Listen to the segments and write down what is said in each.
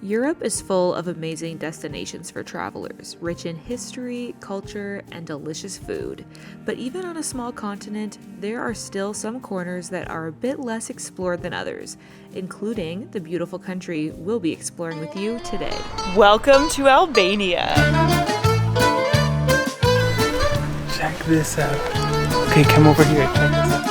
Europe is full of amazing destinations for travelers, rich in history, culture, and delicious food. But even on a small continent, there are still some corners that are a bit less explored than others, including the beautiful country we'll be exploring with you today. Welcome to Albania! Check this out. Okay, come over here, check this out.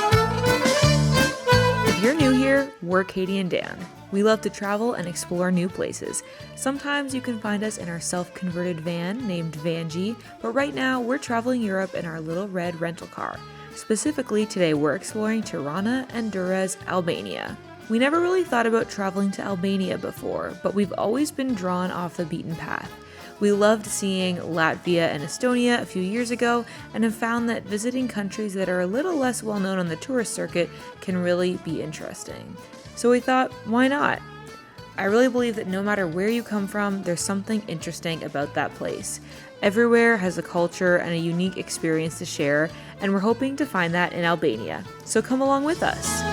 If you're new here, we're Katie and Dan. We love to travel and explore new places. Sometimes you can find us in our self-converted van named Vanji, but right now we're traveling Europe in our little red rental car. Specifically, today we're exploring Tirana and Durres, Albania. We never really thought about traveling to Albania before, but we've always been drawn off the beaten path. We loved seeing Latvia and Estonia a few years ago and have found that visiting countries that are a little less well known on the tourist circuit can really be interesting. So we thought, why not? I really believe that no matter where you come from, there's something interesting about that place. Everywhere has a culture and a unique experience to share, and we're hoping to find that in Albania. So come along with us.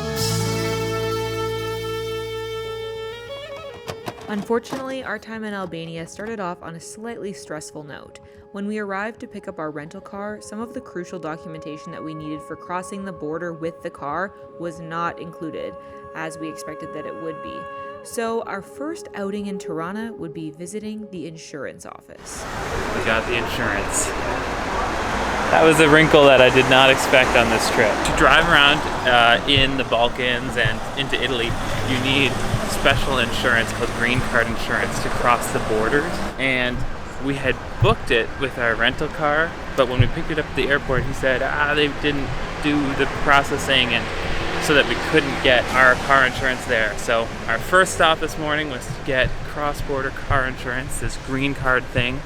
Unfortunately, our time in Albania started off on a slightly stressful note. When we arrived to pick up our rental car, some of the crucial documentation that we needed for crossing the border with the car was not included, as we expected that it would be. So our first outing in Tirana would be visiting the insurance office. We got the insurance. That was a wrinkle that I did not expect on this trip. To drive around in the Balkans and into Italy, you need special insurance called green card insurance to cross the borders. And we had booked it with our rental car, but when we picked it up at the airport, he said, they didn't do the processing, and so that we couldn't get our car insurance there. So our first stop this morning was to get cross-border car insurance, this green card thing.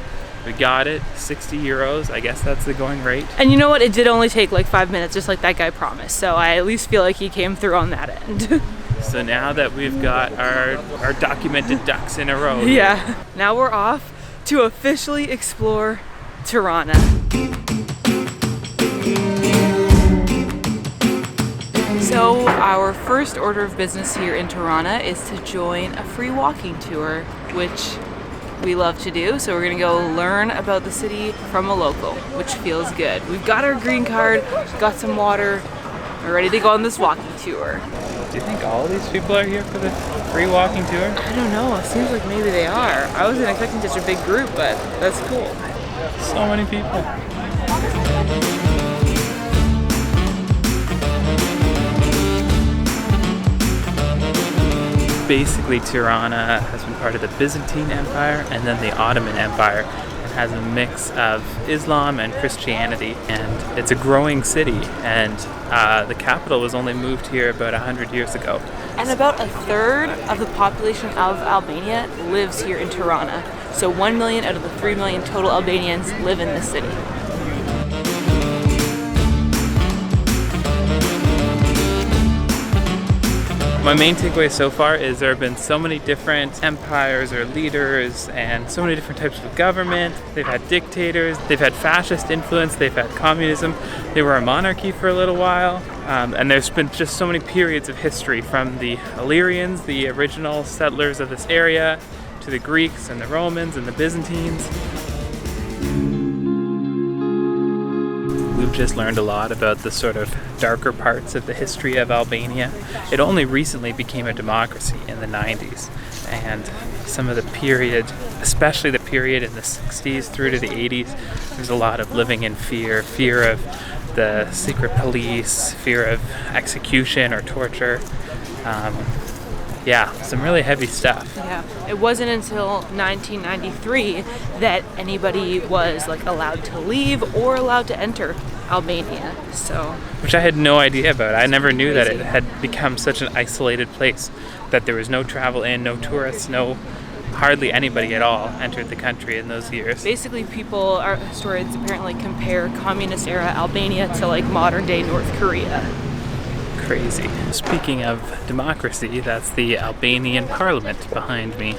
We got it, 60 euros. I guess that's the going rate. And you know what? It did only take like 5 minutes, just like that guy promised. So I at least feel like he came through on that end. So now that we've got our documented ducks in a row. Yeah. Now we're off to officially explore Tirana. So our first order of business here in Tirana is to join a free walking tour, which we love to do. So we're gonna go learn about the city from a local, which feels good. We've got our green card, got some water, we're ready to go on this walking tour. Do you think all of these people are here for the free walking tour? I don't know, it seems like maybe they are. I wasn't expecting such a big group, but that's cool. So many people. Basically, Tirana has been part of the Byzantine Empire and then the Ottoman Empire. It has a mix of Islam and Christianity, and it's a growing city, and the capital was only moved here about 100 years ago. And about a third of the population of Albania lives here in Tirana. So 1 million out of the 3 million total Albanians live in this city. My main takeaway so far is there have been so many different empires or leaders and so many different types of government. They've had dictators, they've had fascist influence, they've had communism, they were a monarchy for a little while, and there's been just so many periods of history, from the Illyrians, the original settlers of this area, to the Greeks and the Romans and the Byzantines. We've just learned a lot about the sort of darker parts of the history of Albania. It only recently became a democracy in the 90s, and some of the period, especially the period in the 60s through to the 80s, there's a lot of living in fear of the secret police, fear of execution or torture. Yeah, some really heavy stuff. Yeah, it wasn't until 1993 that anybody was like allowed to leave or allowed to enter Albania. So, which I had no idea about. I never knew that it had become such an isolated place, that there was no travel in, no tourists, hardly anybody at all entered the country in those years. Basically, historians apparently compare communist era Albania to like modern day North Korea. Crazy. Speaking of democracy, that's the Albanian parliament behind me.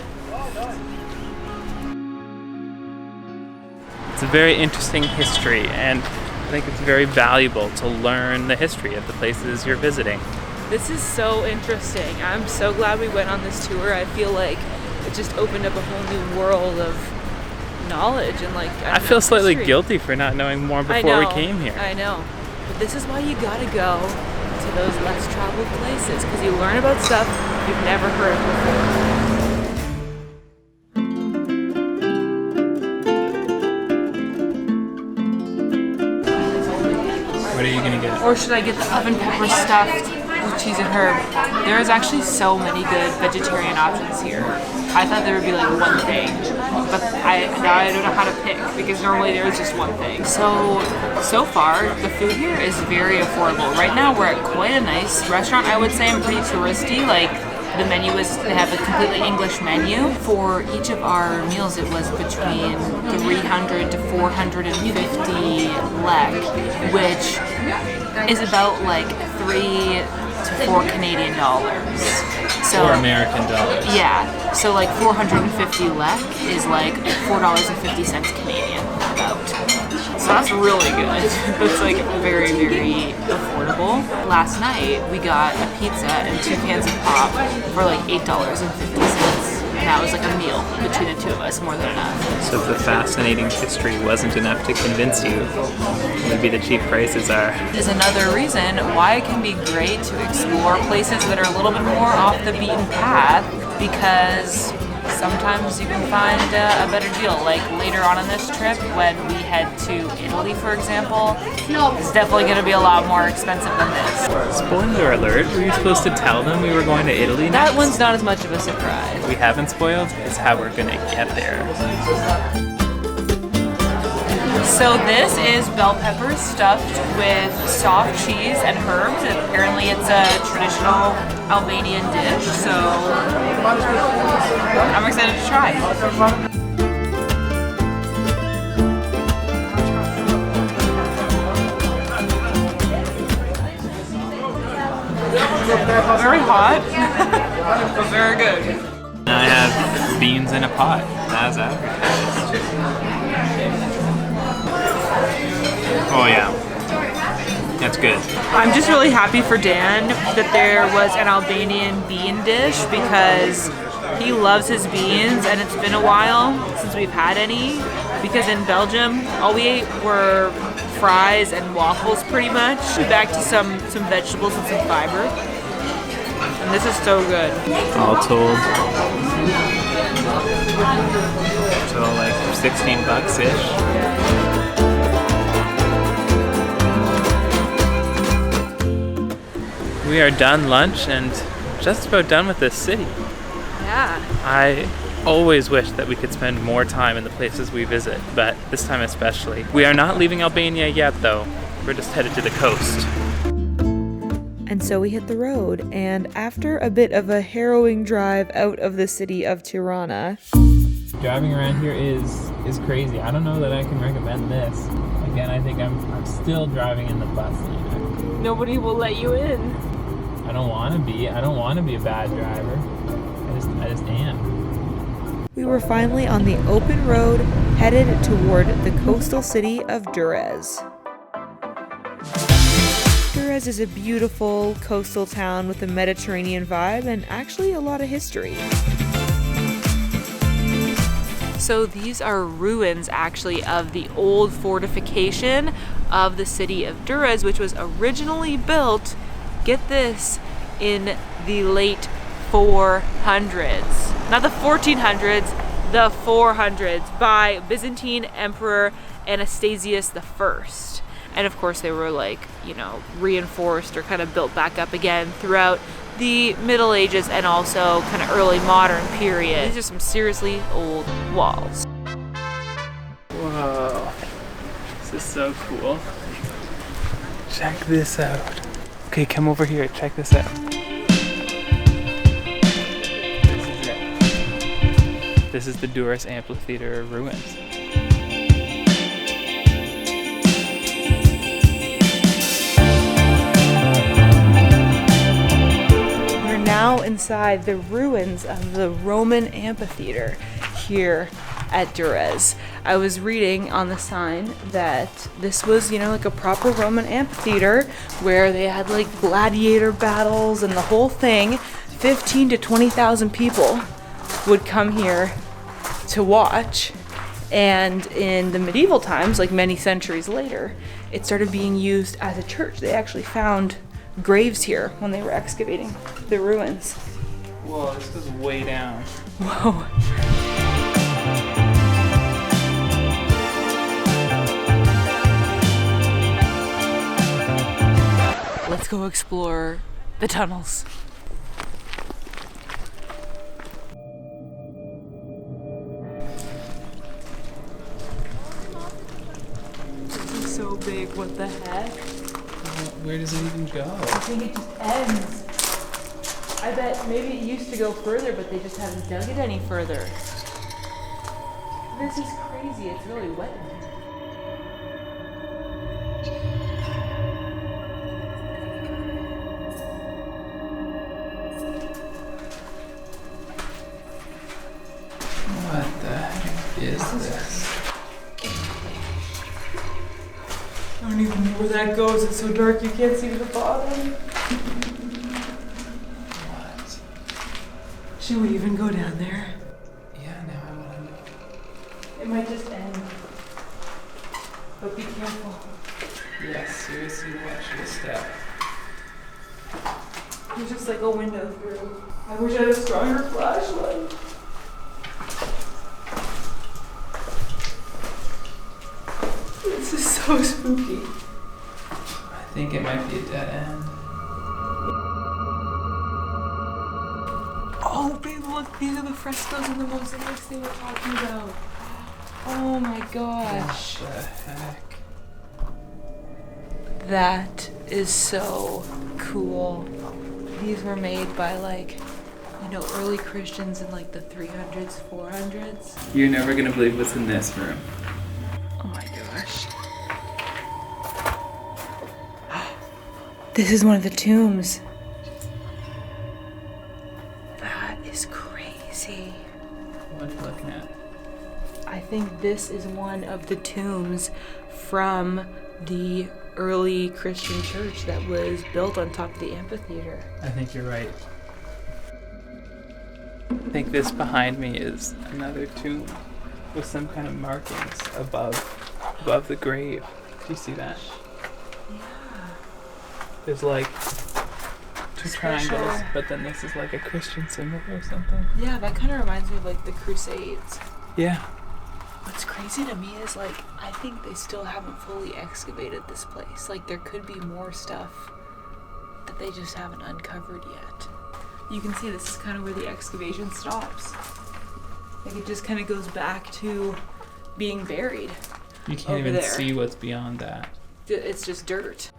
It's a very interesting history, and I think it's very valuable to learn the history of the places you're visiting. This is so interesting. I'm so glad we went on this tour. I feel like it just opened up a whole new world of knowledge and like I feel slightly history. guilty for not knowing more before we came here. I know. But this is why you gotta go to those less traveled places, because you learn about stuff you've never heard of before. What are you gonna get? Or should I get the oven pepper stuffed with cheese and herb? There is actually so many good vegetarian options here. I thought there would be like one thing, but now I don't know how to pick because normally there is just one thing. So far, the food here is very affordable. Right now we're at quite a nice restaurant, I would say, and pretty touristy. Like the menu they have a completely English menu. For each of our meals it was between 300 to 450 lek, which is about like 3 to 4 Canadian dollars. So, or American dollars. Yeah, so like 450 lek is like $4.50 Canadian, about. So that's really good. It's like very, very affordable. Last night we got a pizza and 2 cans of pop for like $8.50. And that was like a meal between the two of us, more than enough. So if the fascinating history wasn't enough to convince you, maybe the cheap prices are. Is another reason why it can be great to explore places that are a little bit more off the beaten path, because sometimes you can find a better deal. Like later on in this trip, when we head to Italy, for example, it's definitely going to be a lot more expensive than this. Spoiler alert, were you supposed to tell them we were going to Italy That next? one's not as much of a surprise. We haven't spoiled, it's how we're gonna get there. So this is bell peppers stuffed with soft cheese and herbs. And apparently it's a traditional Albanian dish, so I'm excited to try. Very hot, but very good. And I have beans in a pot, as advertised. Oh yeah, that's good. I'm just really happy for Dan that there was an Albanian bean dish, because he loves his beans and it's been a while since we've had any, because in Belgium all we ate were fries and waffles pretty much. Back to some vegetables and some fiber. And this is so good. All told, so like $16-ish. We are done lunch and just about done with this city. Yeah. I always wish that we could spend more time in the places we visit, but this time especially. We are not leaving Albania yet though. We're just headed to the coast. And so we hit the road, and after a bit of a harrowing drive out of the city of Tirana. Driving around here is crazy. I don't know that I can recommend this. Again, I think I'm still driving in the bus lane. Nobody will let you in. I don't want to be. I don't want to be a bad driver. I just am. We were finally on the open road, headed toward the coastal city of Durres. Durres is a beautiful coastal town with a Mediterranean vibe and actually a lot of history. So these are ruins actually of the old fortification of the city of Durres, which was originally built, get this, in the late 400s. Not the 1400s, the 400s, by Byzantine Emperor Anastasius I. And of course they were like, reinforced or kind of built back up again throughout the Middle Ages and also kind of early modern period. These are some seriously old walls. Whoa, this is so cool. Check this out. Okay, come over here, check this out. This is it. This is the Durres Amphitheater ruins. Now inside the ruins of the Roman amphitheater here at Durres. I was reading on the sign that this was, like a proper Roman amphitheater where they had like gladiator battles and the whole thing. 15 to 20,000 people would come here to watch. And in the medieval times, like many centuries later, it started being used as a church. They actually found graves here when they were excavating the ruins. Whoa, this goes way down. Whoa. Let's go explore the tunnels. This is so big, what the heck? Where does it even go? I think it just ends. I bet maybe it used to go further, but they just haven't dug it any further. This is crazy, it's really wet in here. What the heck is this? I don't even know where that goes. It's so dark you can't see to the bottom. What? Should we even go down there? Yeah, now I want to know. It might just end. But be careful. Yes, seriously, watch your step. There's just like a window through. I wish I had a stronger flashlight. This is so spooky. I think it might be a dead end. Oh, babe, look, these are the frescoes and the mosaics they were talking about. Oh my gosh. What the heck? That is so cool. These were made by early Christians in like the 300s, 400s. You're never gonna believe what's in this room. Oh my gosh. This is one of the tombs. That is crazy. What are you looking at? I think this is one of the tombs from the early Christian church that was built on top of the amphitheater. I think you're right. I think this behind me is another tomb with some kind of markings above the grave. Do you see that? Yeah. There's like two Special. triangles, but then this is like a Christian symbol or something. Yeah, that kind of reminds me of like the Crusades. Yeah. What's crazy to me is I think they still haven't fully excavated this place. Like there could be more stuff that they just haven't uncovered yet. You can see this is kind of where the excavation stops. Like it just kind of goes back to being buried. You can't Over even there. see what's beyond that. It's just dirt.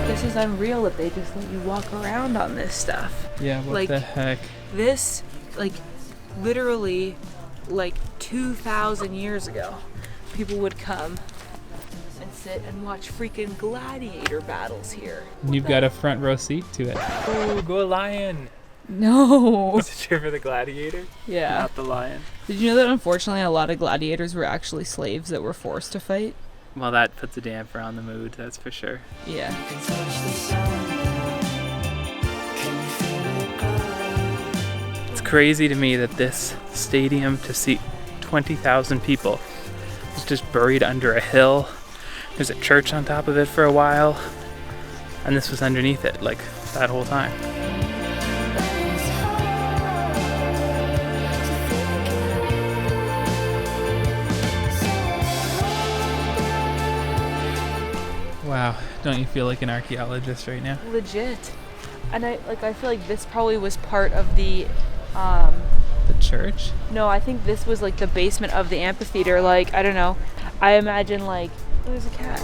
This is unreal that they just let you walk around on this stuff. Yeah, what the heck? This, literally, 2,000 years ago, people would come and sit and watch freaking gladiator battles here. And you've got a front row seat to it. Oh, go lion! No. Did you cheer for the gladiator? Yeah. Not the lion. Did you know that unfortunately a lot of gladiators were actually slaves that were forced to fight? Well, that puts a damper on the mood, that's for sure. Yeah. It's crazy to me that this stadium to seat 20,000 people was just buried under a hill. There's a church on top of it for a while, and this was underneath it, that whole time. Wow, don't you feel like an archaeologist right now? Legit. And I feel like this probably was part of the The church? no, I think this was the basement of the amphitheater. I don't know. I imagine oh, there's a cat.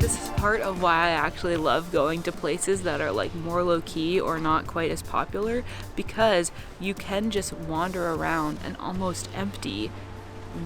This is part of why I actually love going to places that are more low-key or not quite as popular, because you can just wander around an almost empty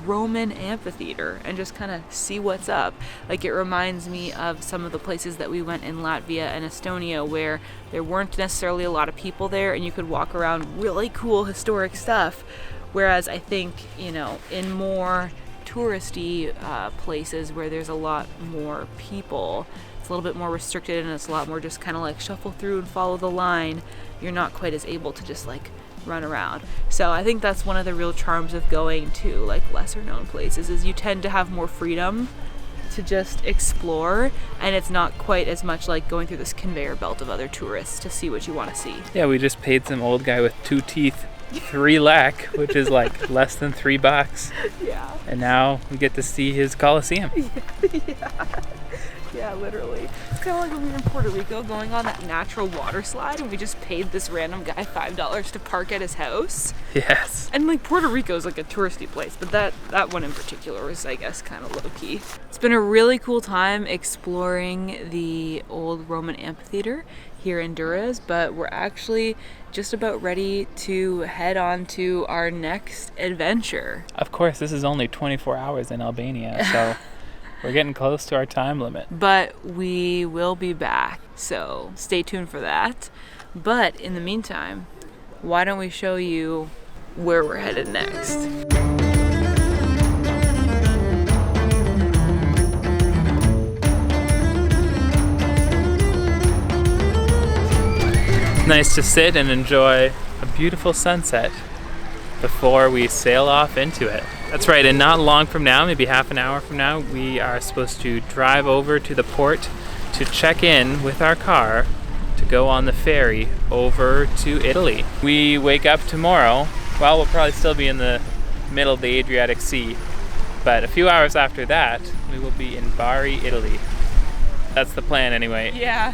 Roman amphitheater and just kind of see what's up. It reminds me of some of the places that we went in Latvia and Estonia where there weren't necessarily a lot of people there and you could walk around really cool historic stuff Whereas I think, you know, in more touristy places where there's a lot more people, it's a little bit more restricted and it's a lot more just kind of like shuffle through and follow the line. You're not quite as able to just like run around. So I think that's one of the real charms of going to like lesser known places, is you tend to have more freedom to just explore, and it's not quite as much like going through this conveyor belt of other tourists to see what you want to see. Yeah, we just paid some old guy with 2 teeth 3 lek, which is like less than $3. Yeah. And now we get to see his Coliseum. Yeah, literally. It's kind of like when we were in Puerto Rico going on that natural water slide, and we just paid this random guy $5 to park at his house. Yes. And like Puerto Rico is like a touristy place, but that one in particular was, I guess, kind of low-key. It's been a really cool time exploring the old Roman amphitheater here in Durres, but we're actually just about ready to head on to our next adventure. Of course, this is only 24 hours in Albania, so we're getting close to our time limit. But we will be back, so stay tuned for that. But in the meantime, why don't we show you where we're headed next? It's nice to sit and enjoy a beautiful sunset before we sail off into it. That's right, and not long from now, maybe half an hour from now, we are supposed to drive over to the port to check in with our car to go on the ferry over to Italy. We wake up tomorrow, well, we'll probably still be in the middle of the Adriatic Sea, but a few hours after that, we will be in Bari, Italy. That's the plan anyway. Yeah.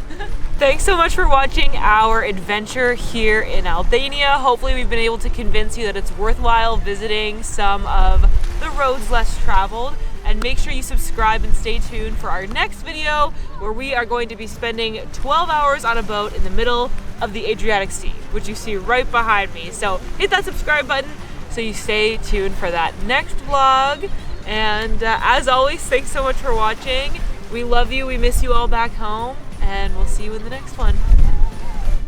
Thanks so much for watching our adventure here in Albania. Hopefully we've been able to convince you that it's worthwhile visiting some of the roads less traveled. And make sure you subscribe and stay tuned for our next video, where we are going to be spending 12 hours on a boat in the middle of the Adriatic Sea, which you see right behind me. So hit that subscribe button so you stay tuned for that next vlog. And as always, thanks so much for watching. We love you, we miss you all back home, and we'll see you in the next one.